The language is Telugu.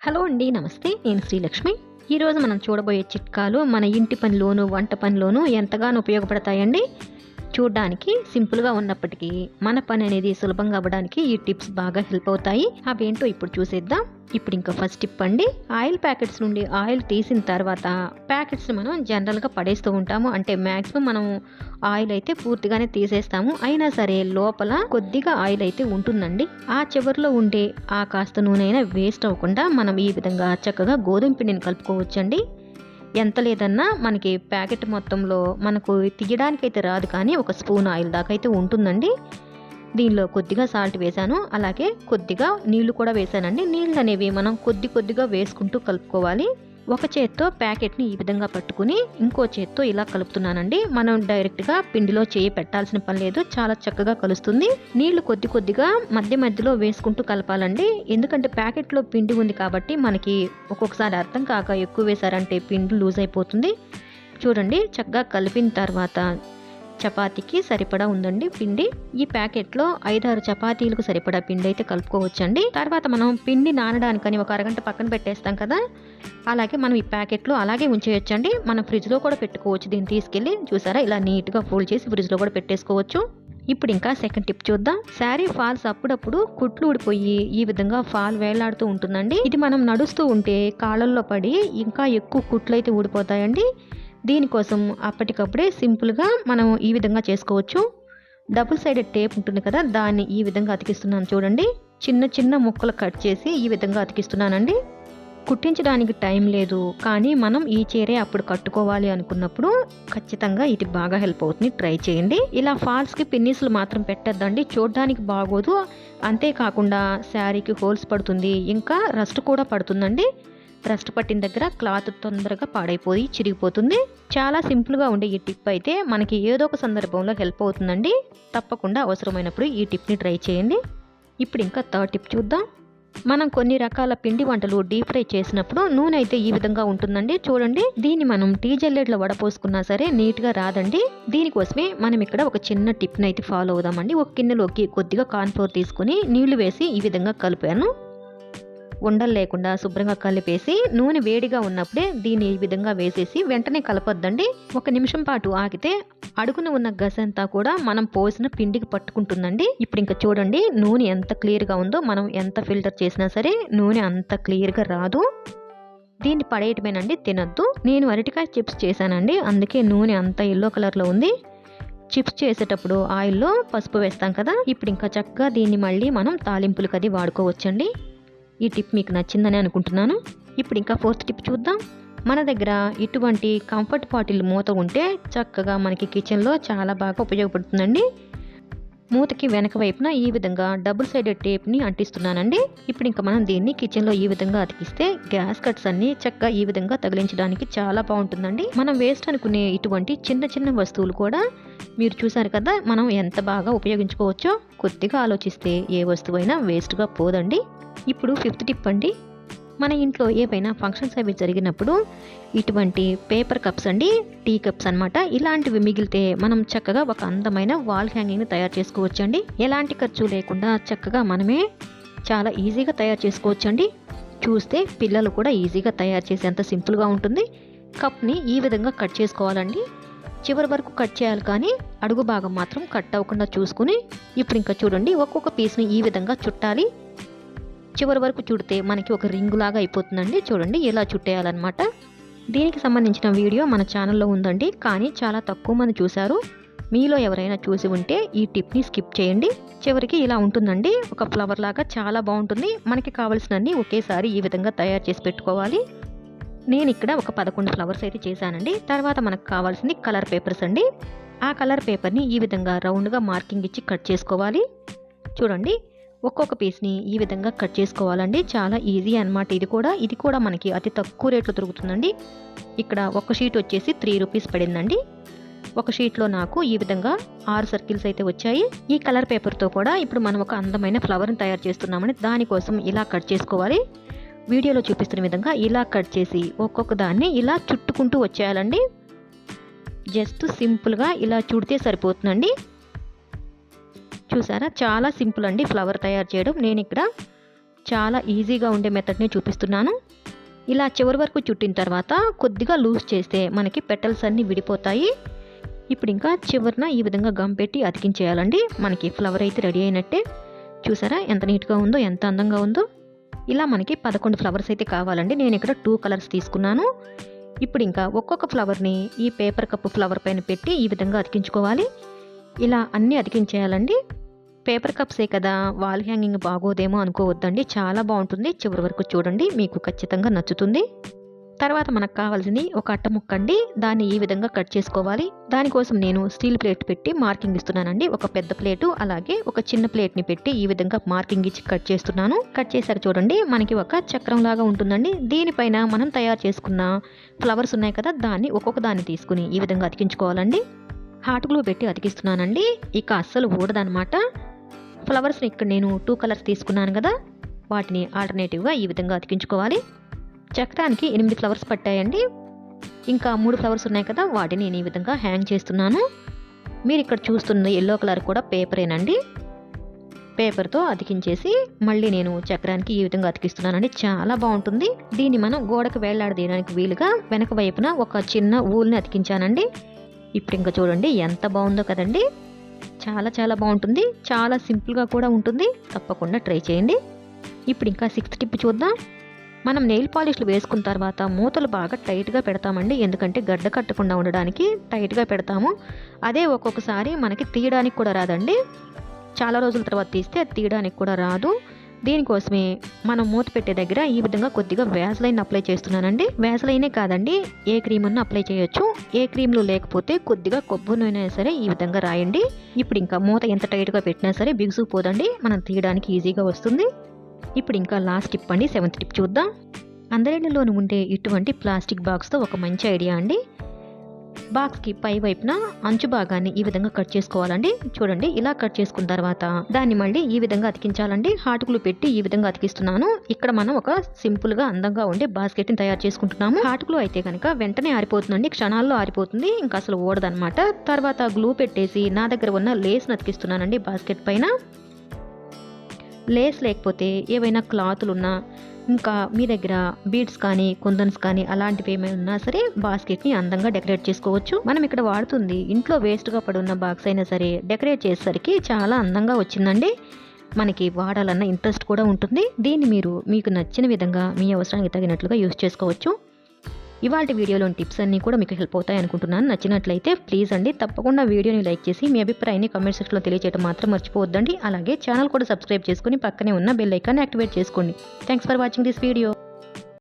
హలో అండి, నమస్తే. నేను శ్రీలక్ష్మి. ఈరోజు మనం చూడబోయే చిట్కాలు మన ఇంటి పనిలోను, వంట పనిలోను ఎంతగానో ఉపయోగపడతాయండి. చూడ్డానికి సింపుల్గా ఉన్నప్పటికీ మన పని అనేది సులభంగా అవ్వడానికి ఈ టిప్స్ బాగా హెల్ప్ అవుతాయి. అవేంటో ఇప్పుడు చూసేద్దాం. ఇప్పుడు ఇంకా ఫస్ట్ టిప్ అండి, ఆయిల్ ప్యాకెట్స్ నుండి ఆయిల్ తీసిన తర్వాత ప్యాకెట్స్ మనం జనరల్గా పడేస్తూ ఉంటాము. అంటే మ్యాక్సిమం మనం ఆయిల్ అయితే పూర్తిగానే తీసేస్తాము. అయినా సరే లోపల కొద్దిగా ఆయిల్ అయితే ఉంటుందండి. ఆ చివరిలో ఉండే ఆ కాస్త నూనె అయినా వేస్ట్ అవ్వకుండా మనం ఈ విధంగా చక్కగా గోధుమ పిండిని కలుపుకోవచ్చండి. ఎంత లేదన్నా మనకి ప్యాకెట్ మొత్తంలో మనకు తీయడానికైతే రాదు, కానీ ఒక స్పూన్ ఆయిల్ దాకా అయితే ఉంటుందండి. దీనిలో కొద్దిగా సాల్ట్ వేసాను, అలాగే కొద్దిగా నీళ్లు కూడా వేసానండి. నీళ్ళు అనేవి మనం కొద్దిగా వేసుకుంటూ కలుపుకోవాలి. ఒక చేత్తో ప్యాకెట్ని ఈ విధంగా పట్టుకుని ఇంకో చేత్తో ఇలా కలుపుతున్నానండి. మనం డైరెక్ట్గా పిండిలో చేయి పెట్టాల్సిన పని లేదు, చాలా చక్కగా కలుస్తుంది. నీళ్లు కొద్దిగా మధ్యలో వేసుకుంటూ కలపాలండి. ఎందుకంటే ప్యాకెట్లో పిండి ఉంది కాబట్టి మనకి ఒక్కొక్కసారి అర్థం కాక ఎక్కువ వేసారంటే పిండి లూజ్ అయిపోతుంది. చూడండి, చక్కగా కలిపిన తర్వాత చపాతీకి సరిపడా ఉందండి పిండి. ఈ ప్యాకెట్లో 5-6 చపాతీలకు సరిపడా పిండి అయితే కలుపుకోవచ్చండి. తర్వాత మనం పిండి నానడానికని ఒక అరగంట పక్కన పెట్టేస్తాం కదా, అలాగే మనం ఈ ప్యాకెట్లో అలాగే ఉంచేయచ్చండి. మనం ఫ్రిడ్జ్లో కూడా పెట్టుకోవచ్చు. దీన్ని తీసుకెళ్ళి చూసారా, ఇలా నీట్గా ఫోల్డ్ చేసి ఫ్రిడ్జ్లో కూడా పెట్టేసుకోవచ్చు. ఇప్పుడు ఇంకా సెకండ్ టిప్ చూద్దాం. శారీ ఫాల్స్ అప్పుడప్పుడు కుట్లు ఊడిపోయి ఈ విధంగా ఫాల్ వేలాడుతూ ఉంటుందండి. ఇది మనం నడుస్తూ ఉంటే కాళ్ళల్లో పడి ఇంకా ఎక్కువ కుట్లు అయితే ఊడిపోతాయండి. దీనికోసం అప్పటికప్పుడే సింపుల్గా మనం ఈ విధంగా చేసుకోవచ్చు. డబుల్ సైడెడ్ టేప్ ఉంటుంది కదా, దాన్ని ఈ విధంగా అతికిస్తున్నాను. చూడండి, చిన్న ముక్కలు కట్ చేసి ఈ విధంగా అతికిస్తున్నానండి. కుట్టించడానికి టైం లేదు, కానీ మనం ఈ చీరే అప్పుడు కట్టుకోవాలి అనుకున్నప్పుడు ఖచ్చితంగా ఇది బాగా హెల్ప్ అవుతుంది. ట్రై చేయండి. ఇలా ఫాల్స్కి పిన్నీసులు మాత్రం పెట్టద్దండి, చూడడానికి బాగోదు. అంతేకాకుండా శారీకి హోల్స్ పడుతుంది, ఇంకా రస్ట్ కూడా పడుతుందండి. రస్ట్ పట్టిన దగ్గర క్లాత్ తొందరగా పాడైపోయి చిరిగిపోతుంది. చాలా సింపుల్గా ఉండే ఈ టిప్ అయితే మనకి ఏదో ఒక సందర్భంలో హెల్ప్ అవుతుందండి. తప్పకుండా అవసరమైనప్పుడు ఈ టిప్ని ట్రై చేయండి. ఇప్పుడు ఇంకా థర్డ్ టిప్ చూద్దాం. మనం కొన్ని రకాల పిండి వంటలు డీప్ ఫ్రై చేసినప్పుడు నూనె అయితే ఈ విధంగా ఉంటుందండి. చూడండి, దీన్ని మనం టీ జల్లెడ్లో వడపోసుకున్నా సరే నీట్గా రాదండి. దీనికోసమే మనం ఇక్కడ ఒక చిన్న టిప్ని అయితే ఫాలో అవుదామండి. ఒక గిన్నెలోకి కొద్దిగా కార్న్ ఫ్లోర్ తీసుకుని నీళ్లు వేసి ఈ విధంగా కలిపాను. ఉండలు లేకుండా శుభ్రంగా కలిపేసి నూనె వేడిగా ఉన్నప్పుడే దీన్ని ఈ విధంగా వేసేసి వెంటనే కలపొద్దండి. 1 నిమిషం పాటు ఆగితే అడుగున ఉన్న గసంతా కూడా మనం పోసిన పిండికి పట్టుకుంటుందండి. ఇప్పుడు ఇంకా చూడండి, నూనె ఎంత క్లియర్గా ఉందో. మనం ఎంత ఫిల్టర్ చేసినా సరే నూనె అంత క్లియర్గా రాదు. దీన్ని పడేయటమేనండి, తినొద్దు. నేను అరటికాయ చిప్స్ చేశానండి, అందుకే నూనె అంత ఎల్లో కలర్లో ఉంది. చిప్స్ చేసేటప్పుడు ఆయిల్లో పసుపు వేస్తాం కదా, ఇప్పుడు ఇంకా చక్కగా దీన్ని మళ్ళీ మనం తాలింపులకు అది వాడుకోవచ్చండి. ఈ టిప్ మీకు నచ్చిందని అనుకుంటున్నాను. ఇప్పుడు ఇంకా ఫోర్త్ టిప్ చూద్దాం. మన దగ్గర ఇటువంటి కంఫర్ట్ బాటిల్ మూత ఉంటే చక్కగా మనకి కిచెన్లో చాలా బాగా ఉపయోగపడుతుందండి. మూతకి వెనక వైపున ఈ విధంగా డబుల్ సైడెడ్ టేప్ని అంటిస్తున్నానండి. ఇప్పుడు ఇంకా మనం దీన్ని కిచెన్లో ఈ విధంగా అతికిస్తే గ్యాస్ కట్స్ అన్ని చక్కగా ఈ విధంగా తగిలించడానికి చాలా బాగుంటుందండి. మనం వేస్ట్ అనుకునే ఇటువంటి చిన్న వస్తువులు కూడా మీరు చూసారు కదా, మనం ఎంత బాగా ఉపయోగించుకోవచ్చో. కొద్దిగా ఆలోచిస్తే ఏ వస్తువైనా వేస్ట్గా పోదండి. ఇప్పుడు ఫిఫ్త్ టిప్ అండి, మన ఇంట్లో ఏవైనా ఫంక్షన్స్ అవి జరిగినప్పుడు ఇటువంటి పేపర్ కప్స్ అండి, టీ కప్స్ అన్నమాట, ఇలాంటివి మిగిలితే మనం చక్కగా ఒక అందమైన వాల్ హ్యాంగింగ్ని తయారు చేసుకోవచ్చండి. ఎలాంటి ఖర్చు లేకుండా చక్కగా మనమే చాలా ఈజీగా తయారు చేసుకోవచ్చండి. చూస్తే పిల్లలు కూడా ఈజీగా తయారు చేసేంత సింపుల్గా ఉంటుంది. కప్ని ఈ విధంగా కట్ చేసుకోవాలండి. చివరి వరకు కట్ చేయాలి, కానీ అడుగు భాగం మాత్రం కట్ అవ్వకుండా చూసుకుని ఇప్పుడు ఇంకా చూడండి, ఒక్కొక్క పీస్ని ఈ విధంగా చుట్టాలి. చివరి వరకు చుడితే మనకి ఒక రింగు లాగా అయిపోతుందండి. చూడండి, ఇలా చుట్టేయాలన్నమాట. దీనికి సంబంధించిన వీడియో మన ఛానల్లో ఉందండి, కానీ చాలా తక్కువ మంది చూశారు. మీలో ఎవరైనా చూసి ఉంటే ఈ టిప్ని స్కిప్ చేయండి. చివరికి ఇలా ఉంటుందండి, ఒక ఫ్లవర్ లాగా చాలా బాగుంటుంది. మనకి కావాల్సినన్ని ఒకేసారి ఈ విధంగా తయారు చేసి పెట్టుకోవాలి. నేను ఇక్కడ ఒక 11 ఫ్లవర్స్ అయితే చేశానండి. తర్వాత మనకు కావాల్సింది కలర్ పేపర్స్ అండి. ఆ కలర్ పేపర్ని ఈ విధంగా రౌండ్గా మార్కింగ్ ఇచ్చి కట్ చేసుకోవాలి. చూడండి, ఒక్కొక్క పీస్ని ఈ విధంగా కట్ చేసుకోవాలండి. చాలా ఈజీ అన్నమాట. ఇది కూడా మనకి అతి తక్కువ రేట్లో దొరుకుతుందండి. ఇక్కడ ఒక షీట్ వచ్చేసి 3 రూపీస్ పడిందండి. ఒక షీట్లో నాకు ఈ విధంగా 6 సర్కిల్స్ అయితే వచ్చాయి. ఈ కలర్ పేపర్తో కూడా ఇప్పుడు మనం ఒక అందమైన ఫ్లవర్ని తయారు చేస్తున్నామని, దానికోసం ఇలా కట్ చేసుకోవాలి. వీడియోలో చూపిస్తున్న విధంగా ఇలా కట్ చేసి ఒక్కొక్క దాన్ని ఇలా చుట్టుకుంటూ వచ్చేయాలండి. జస్ట్ సింపుల్గా ఇలా చుడితే సరిపోతుందండి. చూసారా, చాలా సింపుల్ అండి ఫ్లవర్ తయారు చేయడం. నేను ఇక్కడ చాలా ఈజీగా ఉండే మెథడ్ని చూపిస్తున్నాను. ఇలా చివరి వరకు చుట్టిన తర్వాత కొద్దిగా లూజ్ చేస్తే మనకి పెటల్స్ అన్నీ విడిపోతాయి. ఇప్పుడు ఇంకా చివరిన ఈ విధంగా గమ్ పెట్టి అతికించేయాలండి. మనకి ఫ్లవర్ అయితే రెడీ అయినట్టే. చూసారా ఎంత నీట్గా ఉందో, ఎంత అందంగా ఉందో. ఇలా మనకి 11 ఫ్లవర్స్ అయితే కావాలండి. నేను ఇక్కడ 2 కలర్స్ తీసుకున్నాను. ఇప్పుడు ఇంకా ఒక్కొక్క ఫ్లవర్ని ఈ పేపర్ కప్పు ఫ్లవర్ పైన పెట్టి ఈ విధంగా అతికించుకోవాలి. ఇలా అన్నీ అతికించేయాలండి. పేపర్ కప్సే కదా, వాల్ హ్యాంగింగ్ బాగోదేమో అనుకోవద్దండి, చాలా బాగుంటుంది. చివరి వరకు చూడండి, మీకు ఖచ్చితంగా నచ్చుతుంది. తర్వాత మనకు కావాల్సింది ఒక అట్ట ముక్క అండి. దాన్ని ఈ విధంగా కట్ చేసుకోవాలి. దానికోసం నేను స్టీల్ ప్లేట్ పెట్టి మార్కింగ్ ఇస్తున్నానండి. ఒక పెద్ద ప్లేటు అలాగే ఒక చిన్న ప్లేట్ని పెట్టి ఈ విధంగా మార్కింగ్ ఇచ్చి కట్ చేస్తున్నాను. కట్ చేశాక చూడండి, మనకి ఒక చక్రం లాగా ఉంటుందండి. దీనిపైన మనం తయారు చేసుకున్న ఫ్లవర్స్ ఉన్నాయి కదా, దాన్ని ఒక్కొక్క దాన్ని తీసుకుని ఈ విధంగా అతికించుకోవాలండి. హాట్ గ్లూ పెట్టి అతికిస్తున్నానండి. ఇక అస్సలు ఊడదనమాట. ఫ్లవర్స్ని ఇక్కడ నేను 2 కలర్స్ తీసుకున్నాను కదా, వాటిని ఆల్టర్నేటివ్గా ఈ విధంగా అతికించుకోవాలి. చక్రానికి 8 ఫ్లవర్స్ పట్టాయండి. ఇంకా 3 ఫ్లవర్స్ ఉన్నాయి కదా, వాటిని నేను ఈ విధంగా హ్యాంగ్ చేస్తున్నాను. మీరు ఇక్కడ చూస్తున్న ఎల్లో కలర్ కూడా పేపరేనండి. పేపర్తో అతికించేసి మళ్ళీ నేను చక్రానికి ఈ విధంగా అతికిస్తున్నానండి. చాలా బాగుంటుంది. దీన్ని మనం గోడకు వేలాడదీయడానికి వీలుగా వెనక వైపున ఒక చిన్న ఊల్ని అతికించానండి. ఇప్పుడు ఇంకా చూడండి ఎంత బాగుందో కదండి. చాలా చాలా బాగుంటుంది. చాలా సింపుల్గా కూడా ఉంటుంది. తప్పకుండా ట్రై చేయండి. ఇప్పుడు ఇంకా 6th టిప్ చూద్దాం. మనం నెయిల్ పాలిష్లు వేసుకున్న తర్వాత మూతలు బాగా టైట్గా పెడతామండి. ఎందుకంటే గడ్డ కట్టకుండా ఉండడానికి టైట్గా పెడతాము. అదే ఒక్కొక్కసారి మనకి తీయడానికి కూడా రాదండి. చాలా రోజుల తర్వాత తీస్తే అది తీయడానికి కూడా రాదు. దీనికోసమే మనం మూత పెట్టే దగ్గర ఈ విధంగా కొద్దిగా వ్యాజ్లైన్ అప్లై చేస్తున్నానండి. వ్యాజ్లైనే కాదండి, ఏ క్రీమ్ అన్నా అప్లై చేయొచ్చు. ఏ క్రీమ్లు లేకపోతే కొద్దిగా కొబ్బరి నూనె సరే ఈ విధంగా రాయండి. ఇప్పుడు ఇంకా మూత ఎంత టైట్గా పెట్టినా సరే బిగుసుకుపోదండి. మనం తీయడానికి ఈజీగా వస్తుంది. ఇప్పుడు ఇంకా లాస్ట్ టిప్ అండి, 7th టిప్ చూద్దాం. అందరిలోనూ ఉండే ఇటువంటి ప్లాస్టిక్ బాక్స్తో ఒక మంచి ఐడియా అండి. బాక్స్కి పై వైపున అంచు భాగాన్ని ఈ విధంగా కట్ చేసుకోవాలండి. చూడండి, ఇలా కట్ చేసుకున్న తర్వాత దాన్ని మళ్ళీ ఈ విధంగా అతికించాలండి. హాట్ గ్లూ పెట్టి ఈ విధంగా అతికిస్తున్నాను. ఇక్కడ మనం ఒక సింపుల్గా అందంగా ఉండే బాస్కెట్ని తయారు చేసుకుంటున్నాము. హాట్ గ్లూ అయితే కనుక వెంటనే ఆరిపోతుందండి, క్షణాల్లో ఆరిపోతుంది, ఇంకా అసలు ఓడదనమాట. తర్వాత గ్లూ పెట్టేసి నా దగ్గర ఉన్న లేస్ని అతికిస్తున్నానండి బాస్కెట్ పైన. లేస్ లేకపోతే ఏవైనా క్లాతులు ఉన్నా, ఇంకా మీ దగ్గర బీడ్స్ కానీ కుందన్స్ కానీ అలాంటివి ఏమైనా ఉన్నా సరే బాస్కెట్ని అందంగా డెకరేట్ చేసుకోవచ్చు. మనం ఇక్కడ వాడుతుంది ఇంట్లో వేస్ట్గా పడున్న బాక్స్ అయినా సరే డెకరేట్ చేసేసరికి చాలా అందంగా వచ్చిందండి. మనకి వాడాలన్న ఇంట్రెస్ట్ కూడా ఉంటుంది. దీన్ని మీరు మీకు నచ్చిన విధంగా మీ అవసరానికి తగినట్లుగా యూజ్ చేసుకోవచ్చు. ఇవాళ వీడియోలోని టిప్స్ అన్నీ కూడా మీకు హెల్ప్ అవుతాయి అనుకుంటున్నాను. నచ్చినట్లయితే ప్లీజ్ అండి తప్పకుండా వీడియోని లైక్ చేసి మీ అభిప్రాయాన్ని కామెంట్ సెక్షన్లో తెలియజేయడం మాత్రం మర్చిపోవద్దండి. అలాగే ఛానల్ కూడా సబ్స్క్రైబ్ చేసుకుని పక్కనే ఉన్న బెల్ ఐకాన్ యాక్టివేట్ చేసుకోండి. Thanks for watching this video.